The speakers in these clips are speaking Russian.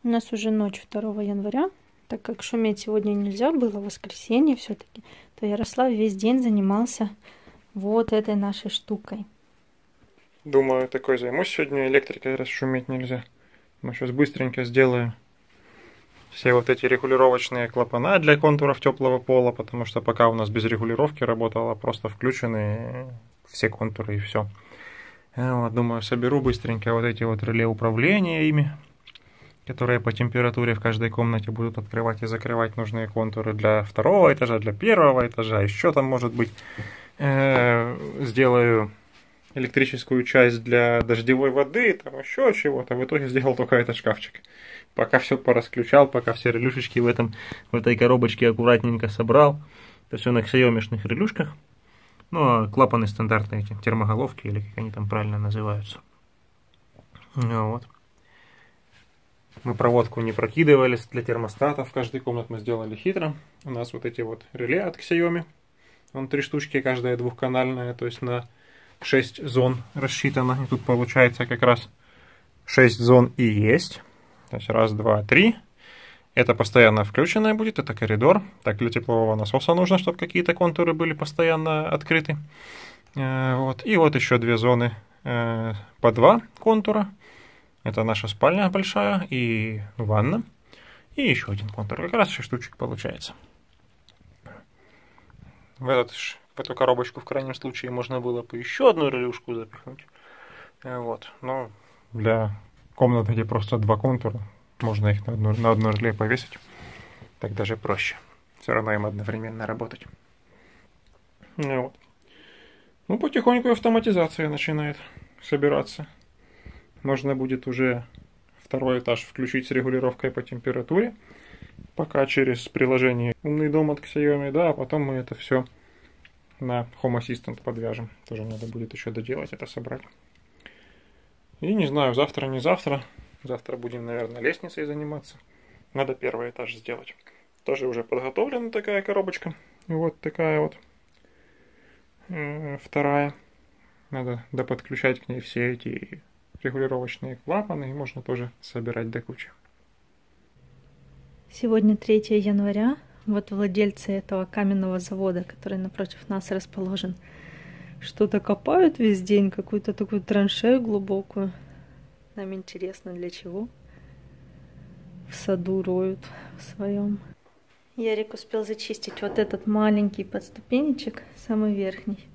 У нас уже ночь 2 января. Так как шуметь сегодня нельзя было, воскресенье все-таки, то Ярослав весь день занимался вот этой нашей штукой. Думаю, такой займусь сегодня электрикой, раз шуметь нельзя. Мы сейчас быстренько сделаем все вот эти регулировочные клапана для контуров теплого пола, потому что пока у нас без регулировки работало, просто включены все контуры и все. Вот, думаю, соберу быстренько вот эти вот реле управления ими, которые по температуре в каждой комнате будут открывать и закрывать нужные контуры для 2-го этажа, для 1-го этажа, еще там может быть. Сделаю электрическую часть для дождевой воды, там еще чего-то. В итоге сделал только этот шкафчик. Пока все порасключал, пока все релюшечки в этой коробочке аккуратненько собрал. Это все на xiaomi-шных релюшках. Ну, а клапаны стандартные, эти термоголовки, или как они там правильно называются. Ну, вот. Мы проводку не прокидывали для термостатов. В каждой комнате мы сделали хитро. У нас вот эти вот реле от Xiaomi. Вон 3 штучки, каждая двухканальная, то есть на 6 зон рассчитано. И тут получается как раз 6 зон и есть. То есть 1, 2, 3. Это постоянно включенное будет, это коридор. Так, для теплового насоса нужно, чтобы какие-то контуры были постоянно открыты. Вот. И вот еще 2 зоны по 2 контура. Это наша спальня большая и ванна. И еще 1 контур. Как раз 6 штучек получается. В эту коробочку в крайнем случае можно было бы еще 1 релюшку запихнуть. Вот. Но для комнаты, где просто 2 контура, можно их на одно реле повесить. Так даже проще. Все равно им одновременно работать. Вот. Ну, потихоньку автоматизация начинает собираться. Можно будет уже 2-й этаж включить с регулировкой по температуре. Пока через приложение «Умный дом» от Xiaomi, да, а потом мы это все на Home Assistant подвяжем. Тоже надо будет еще доделать это, собрать. И не знаю, завтра, не завтра. Завтра будем, наверное, лестницей заниматься. Надо 1-й этаж сделать. Тоже уже подготовлена такая коробочка. И вот такая вот 2-я. Надо доподключать к ней все эти регулировочные клапаны. И можно тоже собирать до кучи. Сегодня 3 января. Вот владельцы этого каменного завода, который напротив нас расположен, что-то копают весь день, какую-то такую траншею глубокую. Нам интересно, для чего. В саду роют в своем. Ярик успел зачистить вот этот маленький подступенечек, самый верхний.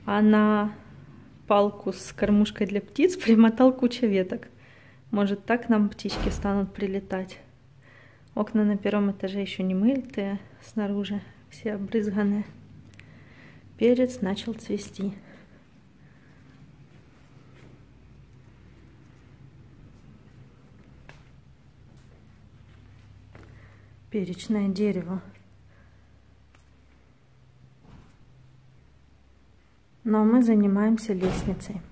А на палку с кормушкой для птиц примотал куча веток. Может, так нам птички станут прилетать. Окна на 1-м этаже еще не мытые, снаружи все обрызганные. Перец начал цвести. Перечное дерево. Но мы занимаемся лестницей.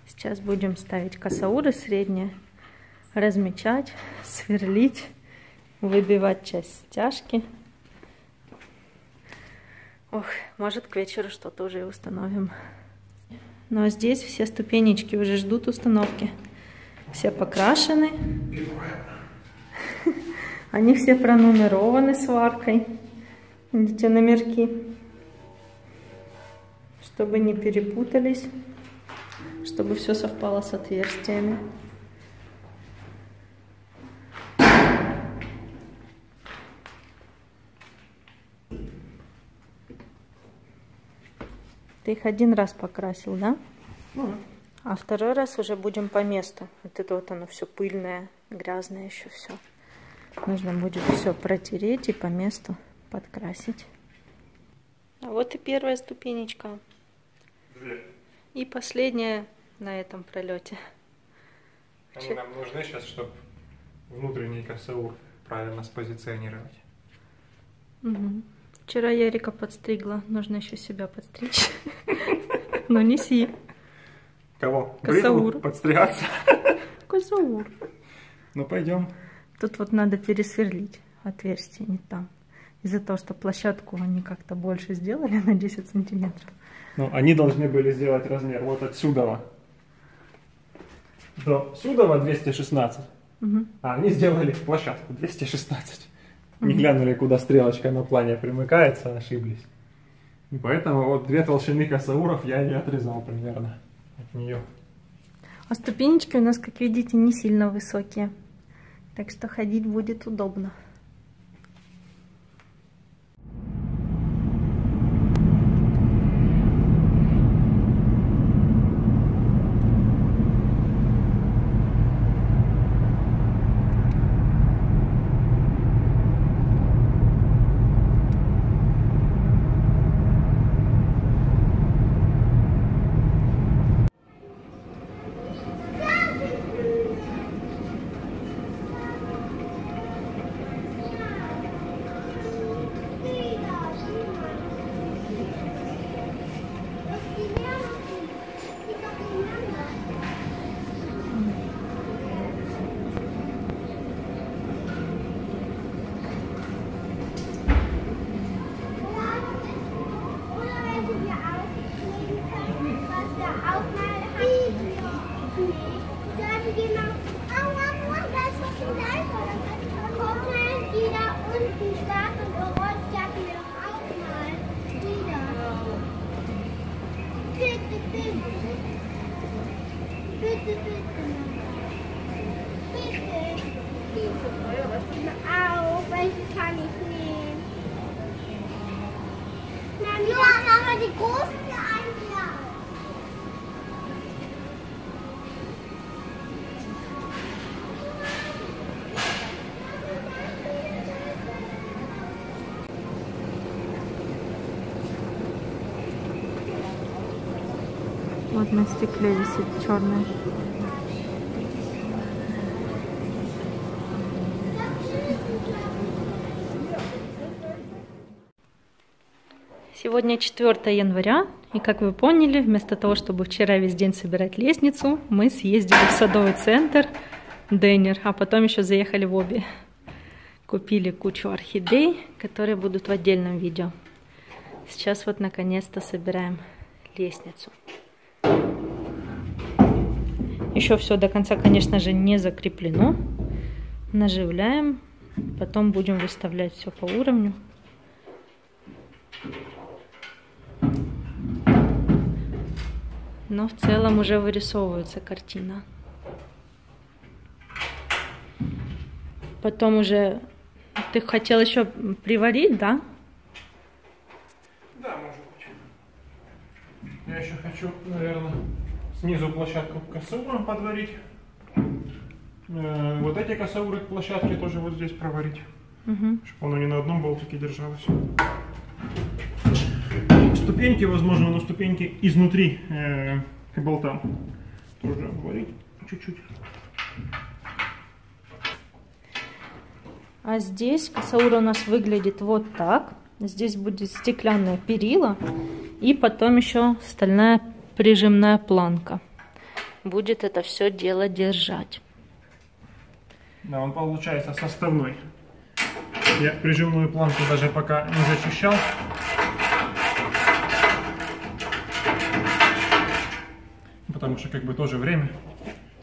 Сейчас будем ставить косауры средние, размечать, сверлить, выбивать часть стяжки. Ох, может, к вечеру что-то уже установим. Но здесь все ступенечки уже ждут установки. Все покрашены. Они все пронумерованы сваркой. Видите, номерки. Чтобы не перепутались. Чтобы все совпало с отверстиями. Ты их 1 раз покрасил, да? А 2-й раз уже будем по месту. Вот это вот оно все пыльное, грязное еще все. Нужно будет все протереть и по месту подкрасить. А вот и 1-я ступенечка. И последняя на этом пролете. Они нам нужны сейчас, чтобы внутренний косаур правильно спозиционировать. Угу. Вчера Ярика подстригла. Нужно еще себя подстричь. Но неси. Кого? Косаур. Подстригаться? Косаур. Ну, пойдем. Тут вот надо пересверлить отверстие, не там. Из-за того, что площадку они как-то больше сделали на 10 сантиметров. Ну, они должны были сделать размер вот отсюда. до Судова 216, а они сделали площадку 216. Не глянули, куда стрелочка на плане примыкается, ошиблись. И поэтому вот 2 толщины косауров я не отрезал примерно от нее. А ступенечки у нас, как видите, не сильно высокие. Так что ходить будет удобно. Вот на стекле висит черный. Сегодня 4 января, и как вы поняли, вместо того, чтобы вчера весь день собирать лестницу, мы съездили в садовый центр Деннер, а потом еще заехали в Оби. Купили кучу орхидей, которые будут в отдельном видео. Сейчас вот наконец-то собираем лестницу. Еще все до конца, конечно же, не закреплено. Наживляем, потом будем выставлять все по уровню. Но в целом уже вырисовывается картина. Потом уже... Ты хотел еще приварить, да? Да, может быть. Я еще хочу, наверное, снизу площадку косауром подварить. Вот эти косауры к площадке тоже вот здесь проварить. Чтобы оно не на одном болтике держалось. Ступеньки, возможно, но ступеньки изнутри к болтам тоже обварить чуть-чуть. А здесь косаура у нас выглядит вот так. Здесь будет стеклянная перила и потом еще стальная прижимная планка. Будет это все дело держать. Да, он получается составной. Я прижимную планку даже пока не зачищал. Потому что как бы тоже время.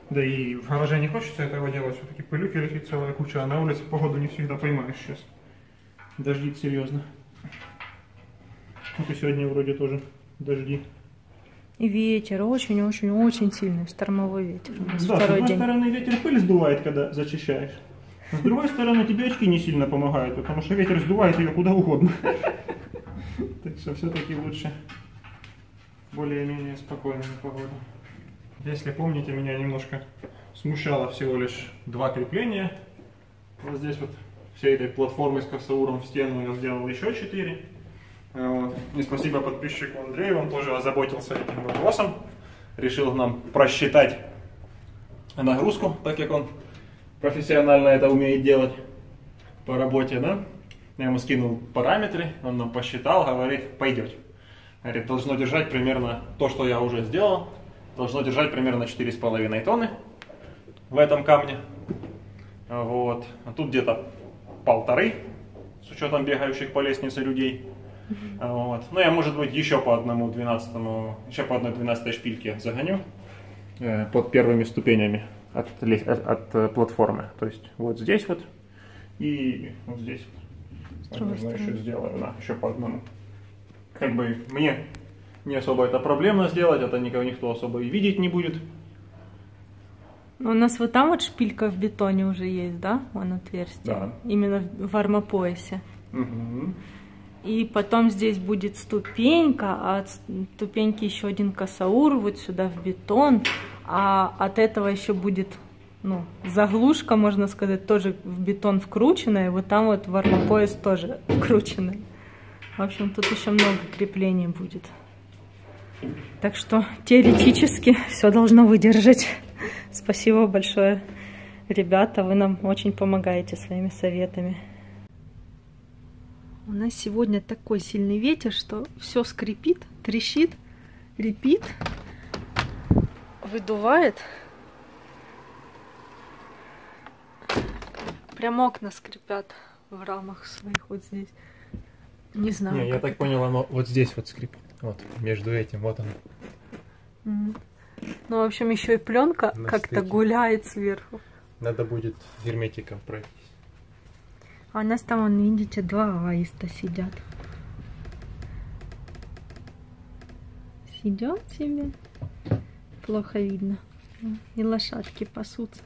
Да и в гараже не хочется этого делать. Все-таки пылюки летит целая куча, а на улице погоду не всегда поймаешь сейчас. Дождит серьезно. Вот и сегодня вроде тоже дожди. И ветер очень-очень-очень сильный, штормовой ветер. У нас да, второй с одной день. стороны ветер пыль сдувает, когда зачищаешь. А с другой стороны тебе очки не сильно помогают, потому что ветер сдувает ее куда угодно. Так что все-таки лучше более-менее спокойная погода. Если помните, меня немножко смущало всего лишь 2 крепления. Вот здесь вот всей этой платформы с косауром в стену я сделал еще 4. Вот. И спасибо подписчику Андрею, он тоже озаботился этим вопросом. Решил нам просчитать нагрузку, так как он профессионально это умеет делать по работе, да? Я ему скинул параметры, он нам посчитал, говорит, пойдет. Говорит, должно держать примерно то, что я уже сделал. Должно держать примерно 4,5 тонны в этом камне. Вот. А тут где-то 1,5, с учетом бегающих по лестнице людей. Вот. Ну, я, может быть, еще по одной 12 шпильке загоню. под первыми ступенями от платформы. То есть вот здесь вот и вот здесь вот. Можно еще сделаем, да, еще по одному. Как бы мне не особо это проблемно сделать, это никто особо и видеть не будет. Но у нас вот там вот шпилька в бетоне уже есть, да? Вон отверстие. Да. Именно в армопоясе. Угу. И потом здесь будет ступенька, а от ступеньки еще один косаур вот сюда в бетон. А от этого еще будет, ну, заглушка, можно сказать, тоже в бетон вкрученная. И вот там вот в армопояс тоже вкрученная. В общем, тут еще много креплений будет. Так что теоретически все должно выдержать. Спасибо большое, ребята, вы нам очень помогаете своими советами. У нас сегодня такой сильный ветер, что все скрипит, трещит, репит, выдувает. Прям окна скрипят в рамах своих вот здесь. Не знаю. Не, я так понял, оно вот здесь вот скрипит. Вот, между этим, вот оно. Ну, в общем, еще и пленка как-то гуляет сверху. Надо будет герметиком пройтись. А у нас там, вон, видите, два аиста сидят. Сидят себе. Плохо видно. И лошадки пасутся.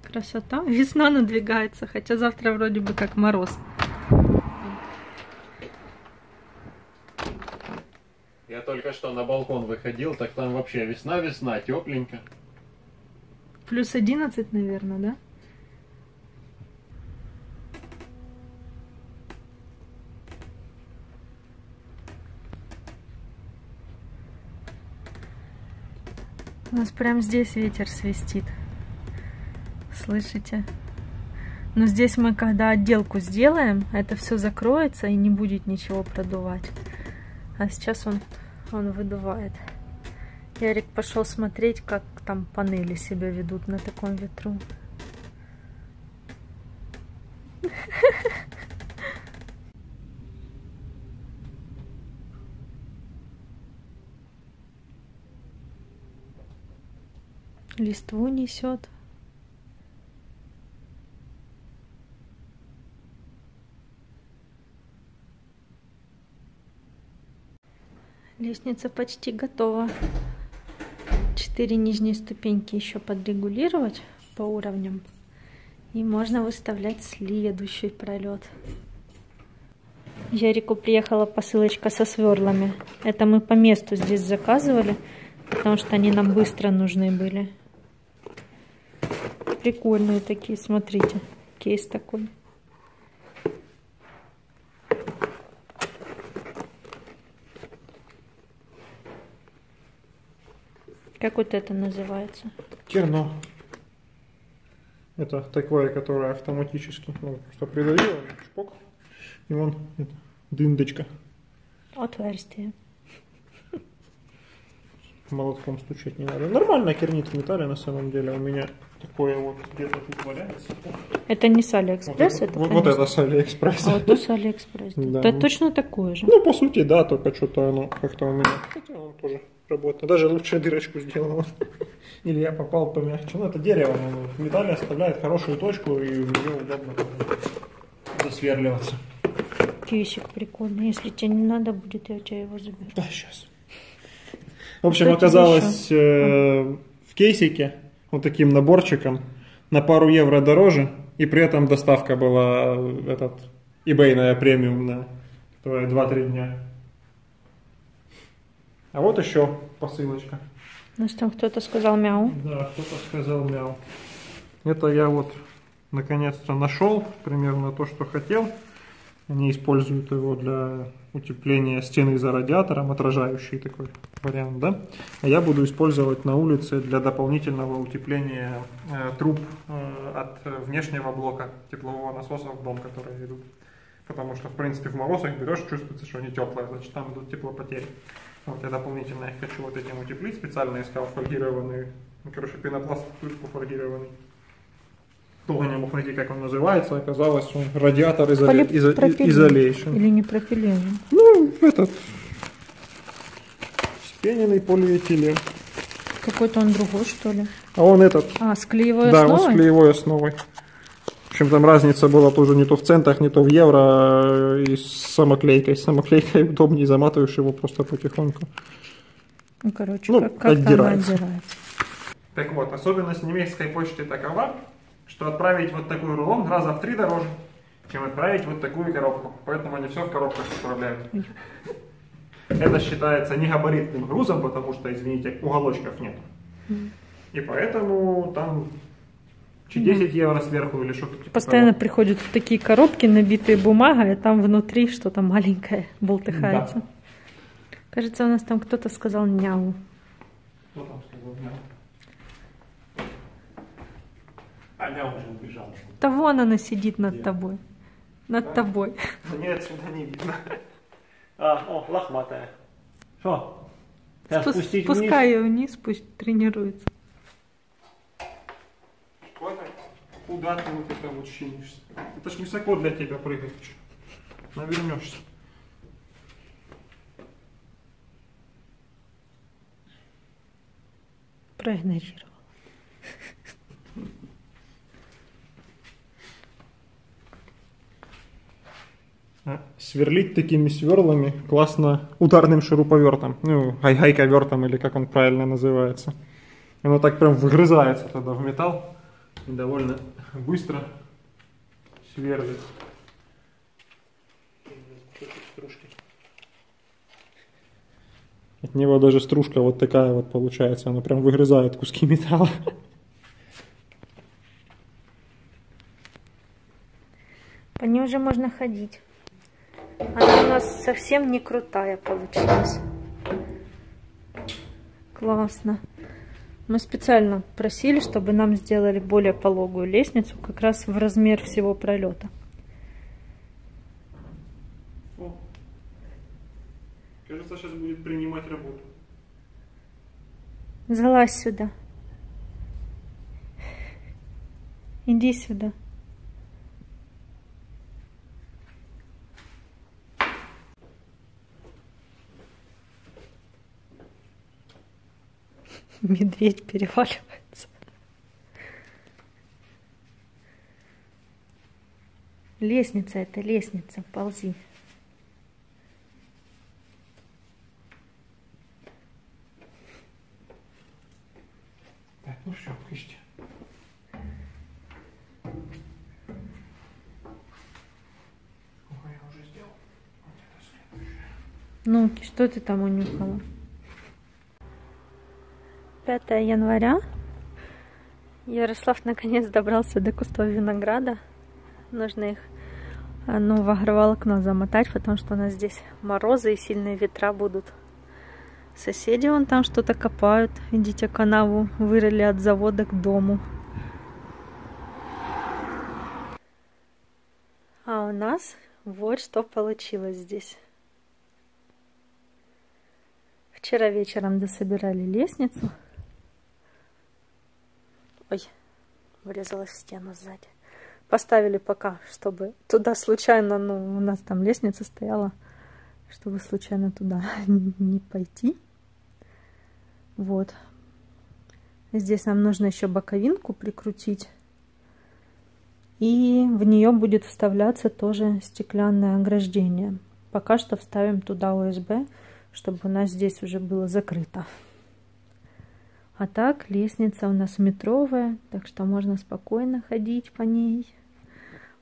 Красота. Весна надвигается, хотя завтра вроде бы как мороз. Я только что на балкон выходил, так там вообще весна-весна, тепленько. Плюс 11, наверное, да? У нас прям здесь ветер свистит. Слышите? Но здесь мы, когда отделку сделаем, это все закроется и не будет ничего продувать. А сейчас он выдувает. Ярик пошел смотреть, как там панели себя ведут на таком ветру. Листву несет. Лестница почти готова. 4 нижние ступеньки еще подрегулировать по уровням. И можно выставлять следующий пролет. Ярику приехала посылочка со сверлами. Это мы по месту здесь заказывали, потому что они нам быстро нужны были. Прикольные такие, смотрите. Кейс такой. Как вот это называется? Керно. Это такое, которое автоматически, ну, что придавило, шпок, и вон это, дындочка. Отверстие. Молотком стучать не надо. Нормально кернит в металле на самом деле. У меня такое вот где-то тут валяется. Это не с Алиэкспресс? Вот это с Алиэкспресс. А вот это с Алиэкспресс. Да. Это точно такое же. Ну, по сути, да, только что-то оно как-то у меня. Хотя он тоже работает. Даже лучше дырочку сделал. Или я попал помягче. Ну, это дерево. Оно в металле оставляет хорошую точку, и в нее удобно засверливаться. Кейсик прикольный. Если тебе не надо будет, я у тебя его заберу. Да, сейчас. В общем, оказалось в кейсике вот таким наборчиком на пару евро дороже, и при этом доставка была eBay-ная премиумная, которая 2-3 дня. А вот еще посылочка. У нас там кто-то сказал мяу. Да, кто-то сказал мяу. Это я вот наконец-то нашел примерно то, что хотел. Они используют его для утепления стены за радиатором, отражающий такой вариант, да? А я буду использовать на улице для дополнительного утепления труб от внешнего блока теплового насоса в дом, которые идут. Потому что, в принципе, в мороз их берешь, чувствуется, что они теплые, значит, там идут теплопотери. Вот я дополнительно их хочу вот этим утеплить, специально искал фольгированный, пенопласт плитку фольгированный. Долго не мог найти, как он называется, оказалось, он радиатор изолейшн. Или не пропилен? Ну, этот Вспененный полиэтилен. Какой-то он другой, что ли? А он этот. А, с клеевой да, основой? он с клеевой основой. В общем, там разница была тоже не то в центах, не то в евро, и с самоклейкой. С самоклейкой удобнее, заматываешь его просто потихоньку. Ну, короче, ну, как-то она отдирается. Так вот, особенность немецкой почты такова, что отправить вот такой рулон раза в 3 дороже, чем отправить вот такую коробку. Поэтому они все в коробках отправляют. Это считается негабаритным грузом, потому что, извините, уголочков нет. И поэтому там 10 евро сверху или что-то типа постоянно того. приходят в такие коробки, набитые бумагой, а там внутри что-то маленькое болтыхается. Да. Кажется, у нас там кто-то сказал няу. Кто там сказал няу? А няу уже убежал. Да вон она сидит над тобой. Над тобой. Мне отсюда не видно. О, лохматая. Что? Спускай ее вниз, пусть тренируется. Что это? Куда ты вот это вот чинишься? Это ж не высоко для тебя прыгать. Навернешься. Проигнорировал. Сверлить такими сверлами классно ударным шуруповертом, ну, гайковертом или как он правильно называется. Оно так прям выгрызается тогда в металл и довольно быстро сверлит. От него даже стружка вот такая вот получается, она прям выгрызает куски металла. По ней уже можно ходить. Она у нас совсем не крутая получилась. Классно. Мы специально просили, чтобы нам сделали более пологую лестницу, как раз в размер всего пролета. О, кажется, сейчас будет принимать работу. Залазь сюда. Иди сюда. Медведь переваливается. Лестница, это лестница, ползи. Так, ну все, кышьте. Сколько я уже сделал? Вот это следующее. Ну, что ты там унюхала? 5 января. Ярослав наконец добрался до кустов винограда. Нужно их в агроволокно замотать, потому что у нас здесь морозы и сильные ветра будут. Соседи вон там что-то копают. Идите, канаву вырыли от завода к дому. А у нас вот что получилось здесь. Вчера вечером дособирали лестницу. Ой, врезалась в стену сзади. Поставили пока, чтобы туда случайно, у нас там лестница стояла, чтобы случайно туда не пойти. Вот. Здесь нам нужно еще боковинку прикрутить. И в нее будет вставляться тоже стеклянное ограждение. Пока что вставим туда ОСБ, чтобы у нас здесь уже было закрыто. А так, лестница у нас метровая, так что можно спокойно ходить по ней.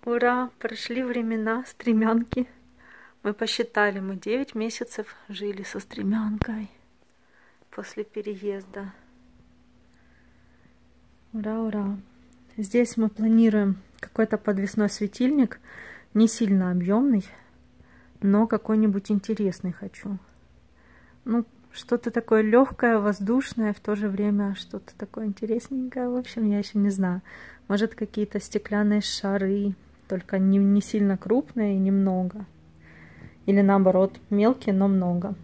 Ура! Прошли времена стремянки. Мы посчитали, мы 9 месяцев жили со стремянкой после переезда. Ура, ура! Здесь мы планируем какой-то подвесной светильник, не сильно объемный, но какой-нибудь интересный хочу. Что-то такое легкое, воздушное, в то же время что-то такое интересненькое. В общем, я еще не знаю. Может, какие-то стеклянные шары, только не сильно крупные и немного. Или наоборот, мелкие, но много.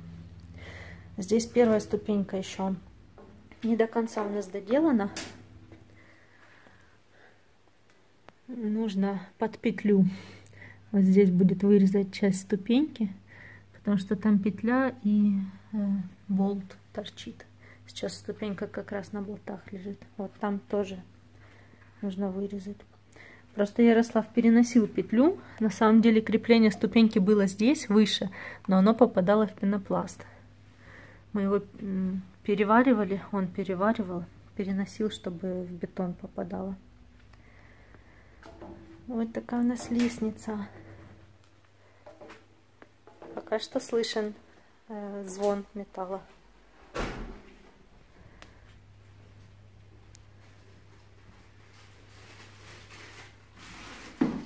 Здесь первая ступенька еще не до конца у нас доделана. Нужно под петлю. Вот здесь будет вырезать часть ступеньки, потому что там петля и болт торчит. Сейчас ступенька как раз на болтах лежит. Вот там тоже нужно вырезать. Просто Ярослав переносил петлю. На самом деле крепление ступеньки было здесь, выше, но оно попадало в пенопласт. Мы его переваривали, он переваривал, переносил, чтобы в бетон попадало. Вот такая у нас лестница. Пока что слышен звон металла.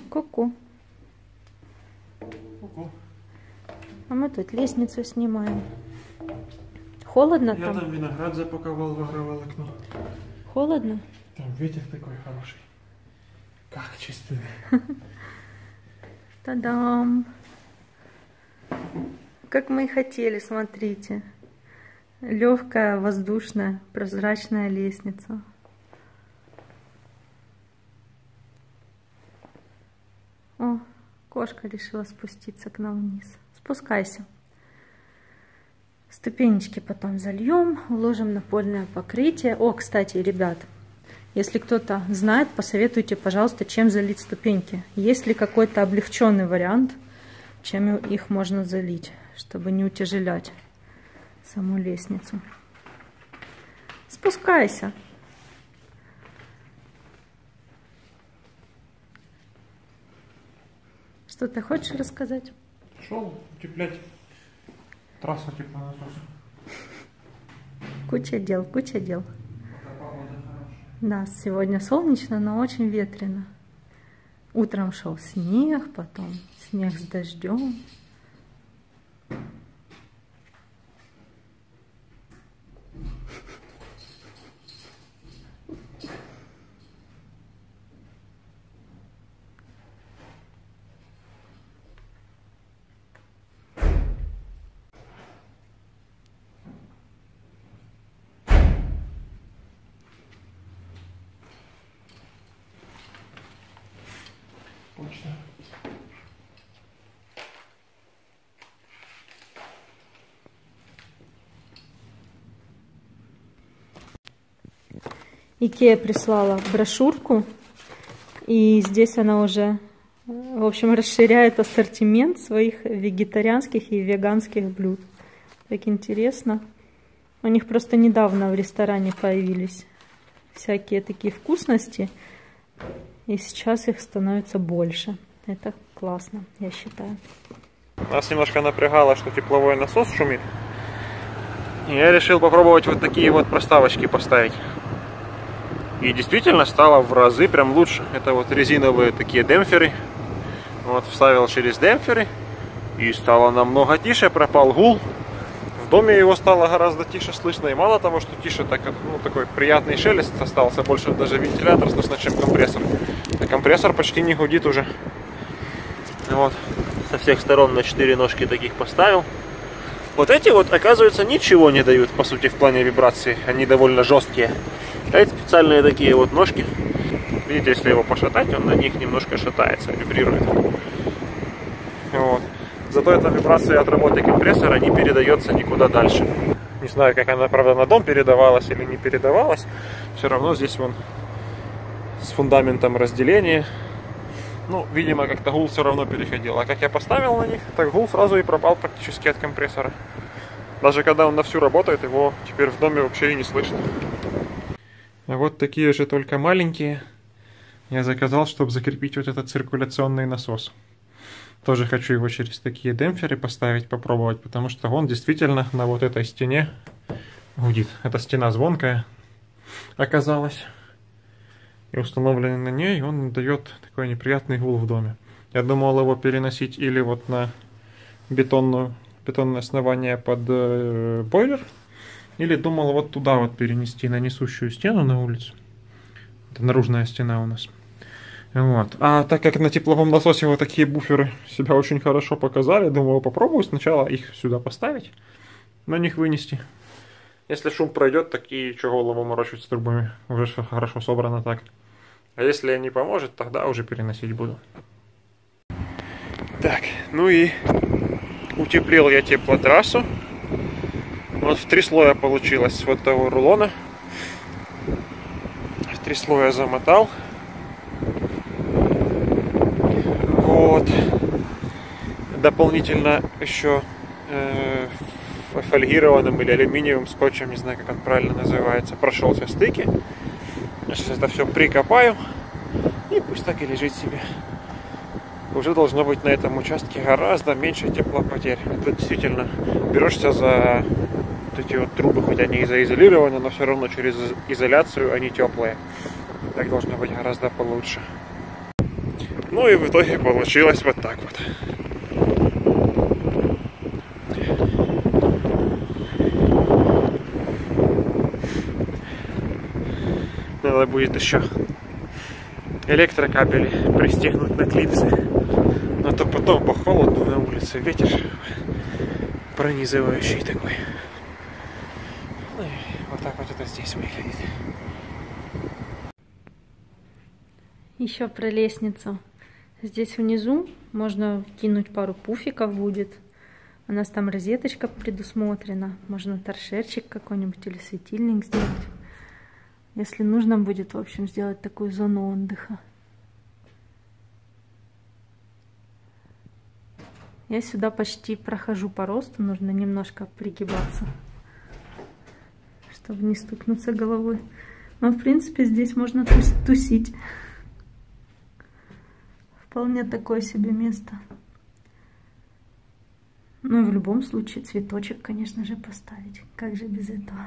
Ку-ку. Ку-ку. А мы тут лестницу снимаем. Холодно Я там? там виноград запаковал в агроволокно. Холодно? Там ветер такой хороший. Как чистый. Та-дам! Как мы и хотели, смотрите. Легкая, воздушная, прозрачная лестница. О, кошка решила спуститься к нам вниз. Спускайся. Ступенечки потом зальем, уложим напольное покрытие. О, кстати, ребят, если кто-то знает, посоветуйте, пожалуйста, чем залить ступеньки. Есть ли какой-то облегченный вариант, чем их можно залить, чтобы не утяжелять саму лестницу. Спускайся. Что ты хочешь рассказать? Пошел утеплять трассу теплонасоса. Куча дел, куча дел. Да, сегодня солнечно, но очень ветрено. Утром шел снег, потом снег с дождем. Точно. Икея прислала брошюрку, и здесь она уже, в общем, расширяет ассортимент своих вегетарианских и веганских блюд. Так интересно. У них просто недавно в ресторане появились всякие такие вкусности, и сейчас их становится больше. Это классно, я считаю. Нас немножко напрягало, что тепловой насос шумит. И я решил попробовать вот такие вот проставочки поставить. И действительно стало в разы прям лучше. Это вот резиновые такие демпферы. Вот вставил через демпферы. И стало намного тише, пропал гул. В доме его стало гораздо тише слышно. И мало того, что тише, так, ну, такой приятный шелест остался. Больше даже вентилятор слышно, чем компрессор. А компрессор почти не гудит уже. Вот. Со всех сторон на 4 ножки таких поставил. Вот эти вот, оказывается, ничего не дают, по сути, в плане вибрации. Они довольно жесткие. А эти специальные такие вот ножки. Видите, если его пошатать, он на них немножко шатается, вибрирует. Вот. Зато эта вибрация от работы компрессора не передается никуда дальше. Не знаю, как она, правда, на дом передавалась или не передавалась. Все равно здесь вон с фундаментом разделения. Ну, видимо, как-то гул все равно переходил. А как я поставил на них, так гул сразу и пропал практически от компрессора. Даже когда он на всю работает, его теперь в доме вообще и не слышно. А вот такие же, только маленькие, я заказал, чтобы закрепить вот этот циркуляционный насос. Тоже хочу его через такие демпферы поставить, попробовать, потому что он действительно на вот этой стене гудит. Эта стена звонкая оказалась. И установленный на ней, он дает такой неприятный гул в доме. Я думал его переносить или вот на бетонное основание под бойлер, или думал вот туда вот перенести, на несущую стену на улицу. Это наружная стена у нас. Вот. А так как на тепловом насосе вот такие буферы себя очень хорошо показали, думаю, попробую сначала их сюда поставить, на них вынести. Если шум пройдет, так и что голову морочить с трубами. Уже все хорошо собрано так. А если не поможет, тогда уже переносить буду. Так, ну и утеплил я теплотрассу. Вот в 3 слоя получилось вот того рулона. В 3 слоя замотал. Вот. Дополнительно еще фольгированным или алюминиевым скотчем, не знаю, как он правильно называется, прошелся стыки. Сейчас это все прикопаю. И пусть так и лежит себе. Уже должно быть на этом участке гораздо меньше теплопотерь. Это действительно берешься за вот эти вот трубы, хоть они и заизолированы, но все равно через изоляцию они теплые. Так должно быть гораздо получше. Ну и в итоге получилось вот так вот. Надо будет еще электрокабели пристегнуть на клипсы. Но то потом по холоду на улице ветер пронизывающий такой. Ну и вот так вот это здесь выглядит. Еще про лестницу. Здесь внизу можно кинуть пару пуфиков будет. У нас там розеточка предусмотрена. Можно торшерчик какой-нибудь или светильник сделать. Если нужно будет, в общем, сделать такую зону отдыха. Я сюда почти прохожу по росту. Нужно немножко пригибаться, чтобы не стукнуться головой. Но, в принципе, здесь можно тусить. Вполне такое себе место. Ну и в любом случае цветочек, конечно же, поставить. Как же без этого?